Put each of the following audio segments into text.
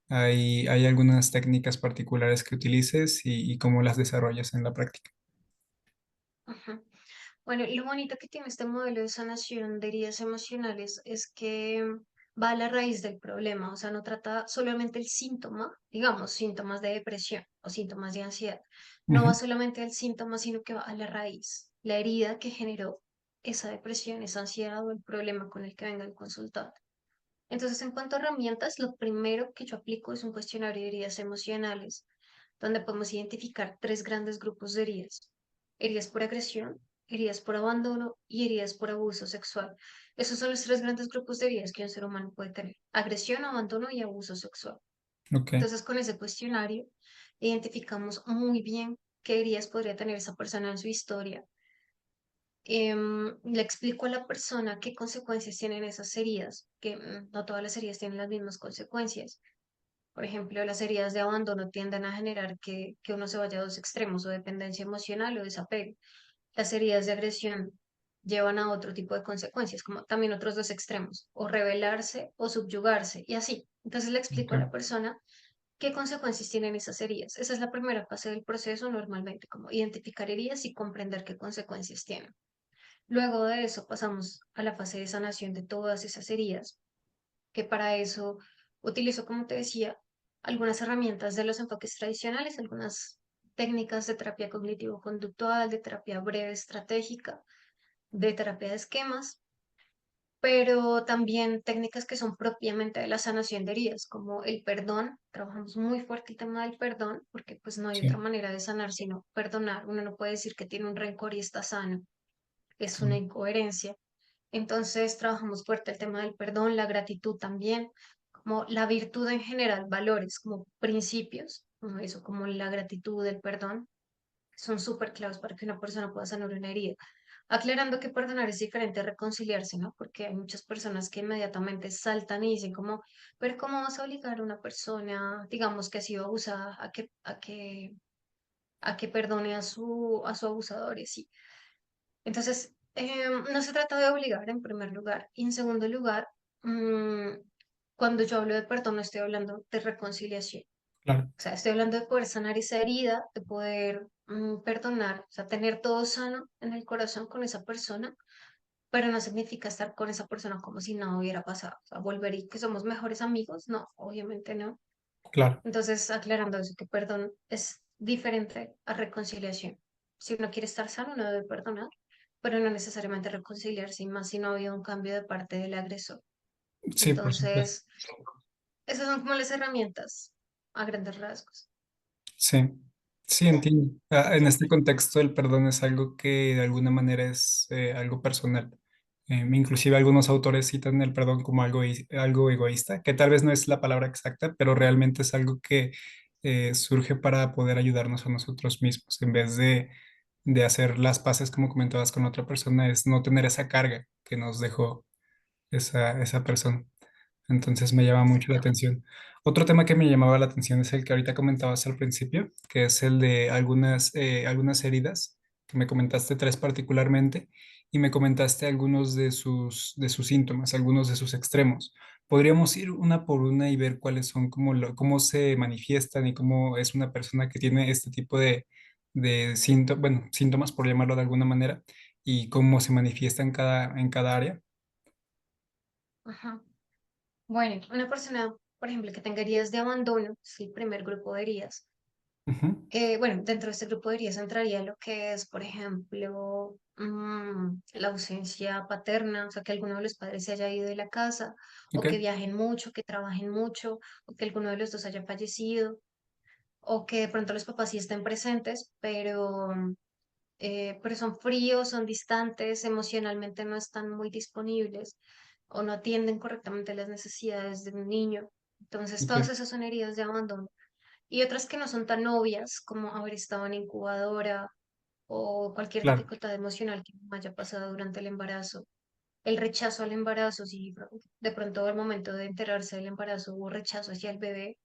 ¿Hay algunas técnicas particulares que utilices y cómo las desarrollas en la práctica? Ajá. Bueno, lo bonito que tiene este modelo de sanación de heridas emocionales es que va a la raíz del problema, o sea, no trata solamente el síntoma, digamos, síntomas de depresión o síntomas de ansiedad. No va Ujú. solamente al síntoma, sino que va a la raíz, la herida que generó esa depresión, esa ansiedad o el problema con el que venga el consultante. Entonces, en cuanto a herramientas, lo primero que yo aplico es un cuestionario de heridas emocionales, donde podemos identificar tres grandes grupos de heridas. Heridas por agresión, heridas por abandono y heridas por abuso sexual. Esos son los tres grandes grupos de heridas que un ser humano puede tener. Agresión, abandono y abuso sexual. Ok, Entonces, con ese cuestionario, identificamos muy bien qué heridas podría tener esa persona en su historia. Le explico a la persona qué consecuencias tienen esas heridas, que no todas las heridas tienen las mismas consecuencias. Por ejemplo, las heridas de abandono tienden a generar que uno se vaya a dos extremos, o dependencia emocional o desapego. Las heridas de agresión llevan a otro tipo de consecuencias, como también otros dos extremos, o rebelarse o subyugarse, y así. Entonces le explico a la ok, persona qué consecuencias tienen esas heridas. Esa es la primera fase del proceso normalmente, como identificar heridas y comprender qué consecuencias tienen. Luego de eso pasamos a la fase de sanación de todas esas heridas, que para eso utilizo, como te decía, algunas herramientas de los enfoques tradicionales, algunas técnicas de terapia cognitivo-conductual, de terapia breve estratégica, de terapia de esquemas, pero también técnicas que son propiamente de la sanación de heridas, como el perdón. Trabajamos muy fuerte el tema del perdón, porque pues no hay otra sí, manera de sanar sino perdonar. Uno no puede decir que tiene un rencor y está sano, es una claro, incoherencia. Entonces trabajamos fuerte el tema del perdón, la gratitud también, como la virtud en general, valores, como principios, como eso, como la gratitud, el perdón, son súper claves para que una persona pueda sanar una herida. Aclarando que perdonar es diferente a reconciliarse, ¿no? Porque hay muchas personas que inmediatamente saltan y dicen como, pero ¿cómo vas a obligar a una persona, digamos, que ha sido abusada a que perdone a su abusador? Y así. Entonces, no se trata de obligar en primer lugar. Y en segundo lugar, mm, cuando yo hablo de perdón, no estoy hablando de reconciliación. claro. O sea, estoy hablando de poder sanar esa herida, de poder perdonar, o sea, tener todo sano en el corazón con esa persona, pero no significa estar con esa persona como si nada hubiera pasado. O sea, volver y que somos mejores amigos, no, obviamente no. Claro. Entonces, aclarando eso, que perdón es diferente a reconciliación. Si uno quiere estar sano, no debe perdonar, pero no necesariamente reconciliarse, y más si no ha habido un cambio de parte del agresor. Sí, por supuesto. Entonces, esas son como las herramientas a grandes rasgos. Sí, sí, entiendo. En este contexto, el perdón es algo que de alguna manera es algo personal. Inclusive algunos autores citan el perdón como algo egoísta, que tal vez no es la palabra exacta, pero realmente es algo que surge para poder ayudarnos a nosotros mismos. En vez de hacer las paces, como comentabas con otra persona, es no tener esa carga que nos dejó esa persona. Entonces me llama mucho la Exacto. atención. Otro tema que me llamaba la atención es el que ahorita comentabas al principio, que es el de algunas heridas, que me comentaste tres particularmente, y me comentaste algunos de sus síntomas, algunos de sus extremos. Podríamos ir una por una y ver cuáles son, cómo se manifiestan y cómo es una persona que tiene este tipo de síntomas, bueno, síntomas por llamarlo de alguna manera, y cómo se manifiesta en cada área. Ajá. Bueno, una persona, por ejemplo, que tenga heridas de abandono, es el primer grupo de heridas. Ujú. Bueno, dentro de este grupo de heridas entraría lo que es, por ejemplo, la ausencia paterna, o sea, que alguno de los padres se haya ido de la casa, o Ok, que viajen mucho, que trabajen mucho, o que alguno de los dos haya fallecido, o que de pronto los papás sí estén presentes, pero son fríos, son distantes, emocionalmente no están muy disponibles, o no atienden correctamente las necesidades de un niño. Entonces, ok, todas esas son heridas de abandono. Y otras que no son tan obvias, como haber estado en incubadora o cualquier claro. dificultad emocional que me haya pasado durante el embarazo. El rechazo al embarazo, si de pronto al momento de enterarse del embarazo hubo rechazo hacia el bebé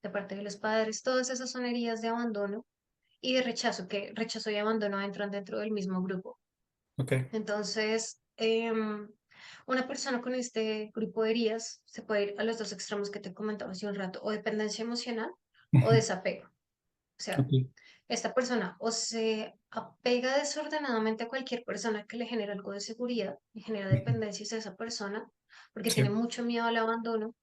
de parte de los padres, todas esas son heridas de abandono y de rechazo, que rechazo y abandono entran dentro del mismo grupo. Ok, Entonces, Una persona con este grupo de heridas se puede ir a los dos extremos que te comentaba hace un rato, o dependencia emocional o Ujú. desapego. O sea, Ok, esta persona o se apega desordenadamente a cualquier persona que le genere algo de seguridad y genera ujú. dependencia hacia esa persona porque tiene Sí, mucho miedo al abandono,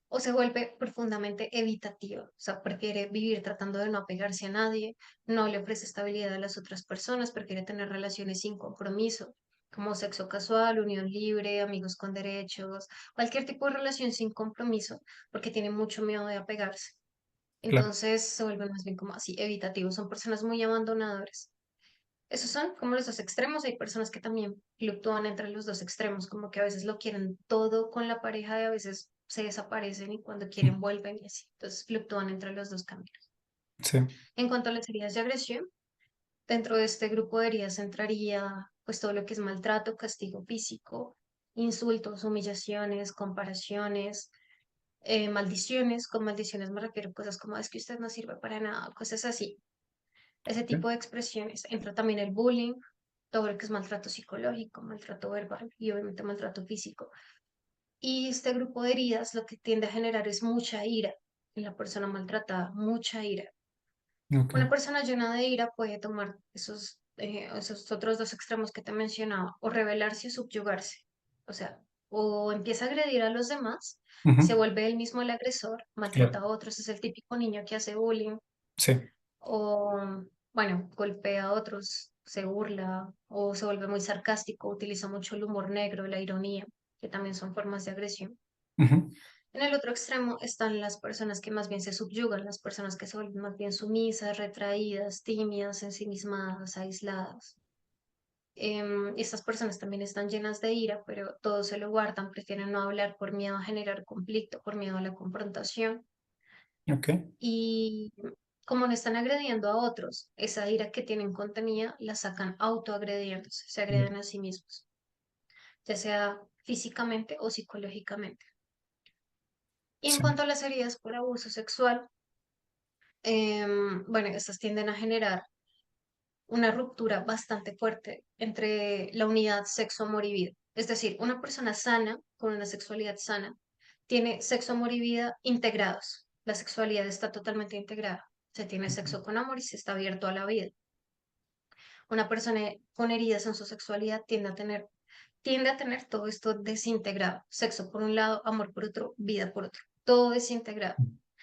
o se vuelve profundamente evitativa, o sea, prefiere vivir tratando de no apegarse a nadie, no le ofrece estabilidad a las otras personas, prefiere tener relaciones sin compromiso, como sexo casual, unión libre, amigos con derechos, cualquier tipo de relación sin compromiso, porque tiene mucho miedo de apegarse. claro. Entonces se vuelven más bien como así, evitativos, son personas muy abandonadoras. Esos son como los dos extremos. Hay personas que también fluctúan entre los dos extremos, como que a veces lo quieren todo con la pareja y a veces se desaparecen y cuando quieren vuelven y así. Entonces fluctúan entre los dos caminos. Sí, En cuanto a las heridas de agresión, dentro de este grupo de heridas entraría pues todo lo que es maltrato, castigo físico, insultos, humillaciones, comparaciones, maldiciones. Con maldiciones me refiero a cosas como es que usted no sirve para nada, cosas así. Ese ok, tipo de expresiones. Entra también el bullying, todo lo que es maltrato psicológico, maltrato verbal y obviamente maltrato físico. Y este grupo de heridas lo que tiende a generar es mucha ira en la persona maltratada, mucha ira. ok, Una persona llena de ira puede tomar esos otros dos extremos que te mencionaba, o rebelarse o subyugarse. O sea, o empieza a agredir a los demás, se ujú. vuelve él mismo el agresor, maltrata Claro, a otros, es el típico niño que hace bullying, sí, o, bueno, golpea a otros, se burla o se vuelve muy sarcástico, utiliza mucho el humor negro, la ironía, que también son formas de agresión. ujú. En el otro extremo están las personas que más bien se subyugan, las personas que se vuelven más bien sumisas, retraídas, tímidas, ensimismadas, aisladas. Estas personas también están llenas de ira, pero todo se lo guardan, prefieren no hablar por miedo a generar conflicto, por miedo a la confrontación. Ok, Y como no están agrediendo a otros, esa ira que tienen contenida la sacan autoagrediéndose, se agreden a sí mismos, ya sea físicamente o psicológicamente. Y en sí, cuanto a las heridas por abuso sexual, bueno, estas tienden a generar una ruptura bastante fuerte entre la unidad sexo, amor y vida. Es decir, una persona sana, con una sexualidad sana, tiene sexo, amor y vida integrados. La sexualidad está totalmente integrada. Se tiene sexo con amor y se está abierto a la vida. Una persona con heridas en su sexualidad tiende a tener todo esto desintegrado. Sexo por un lado, amor por otro, vida por otro. Todo desintegrado.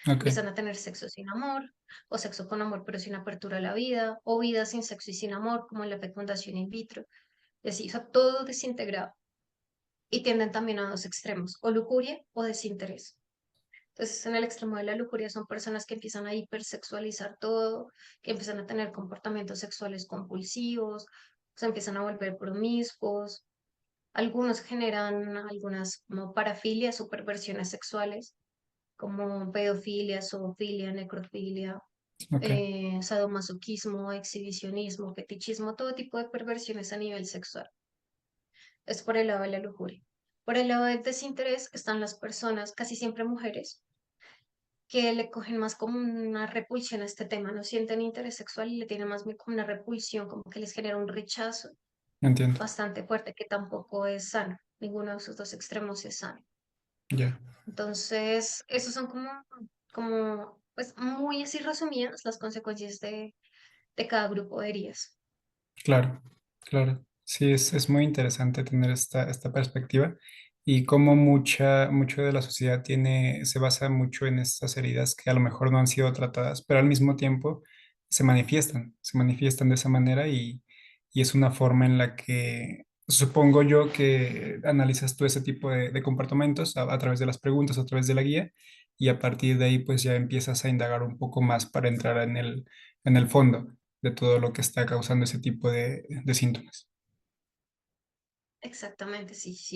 ok, Empiezan a tener sexo sin amor, o sexo con amor pero sin apertura a la vida, o vida sin sexo y sin amor, como en la fecundación in vitro. Y así, o sea, todo desintegrado. Y tienden también a dos extremos, o lujuria o desinterés. Entonces, en el extremo de la lujuria son personas que empiezan a hipersexualizar todo, que empiezan a tener comportamientos sexuales compulsivos, se empiezan a volver promiscuos. Algunos generan algunas como parafilias o perversiones sexuales, como pedofilia, zoofilia, necrofilia, ok, sadomasoquismo, exhibicionismo, fetichismo, todo tipo de perversiones a nivel sexual. Es por el lado de la lujuria. Por el lado del desinterés están las personas, casi siempre mujeres, que le cogen más como una repulsión a este tema, no sienten interés sexual y le tienen más bien como una repulsión, como que les genera un rechazo entiendo, bastante fuerte que tampoco es sano. Ninguno de esos dos extremos es sano. ya. Entonces, esos son pues muy así resumidas las consecuencias de cada grupo de heridas. Claro, claro. Sí, es muy interesante tener esta perspectiva y cómo mucho de la sociedad se basa mucho en estas heridas que a lo mejor no han sido tratadas, pero al mismo tiempo se manifiestan de esa manera y es una forma en la que supongo yo que analizas tú ese tipo de comportamientos a través de las preguntas, a través de la guía y a partir de ahí pues ya empiezas a indagar un poco más para entrar en el fondo de todo lo que está causando ese tipo de síntomas. Exactamente, sí, sí.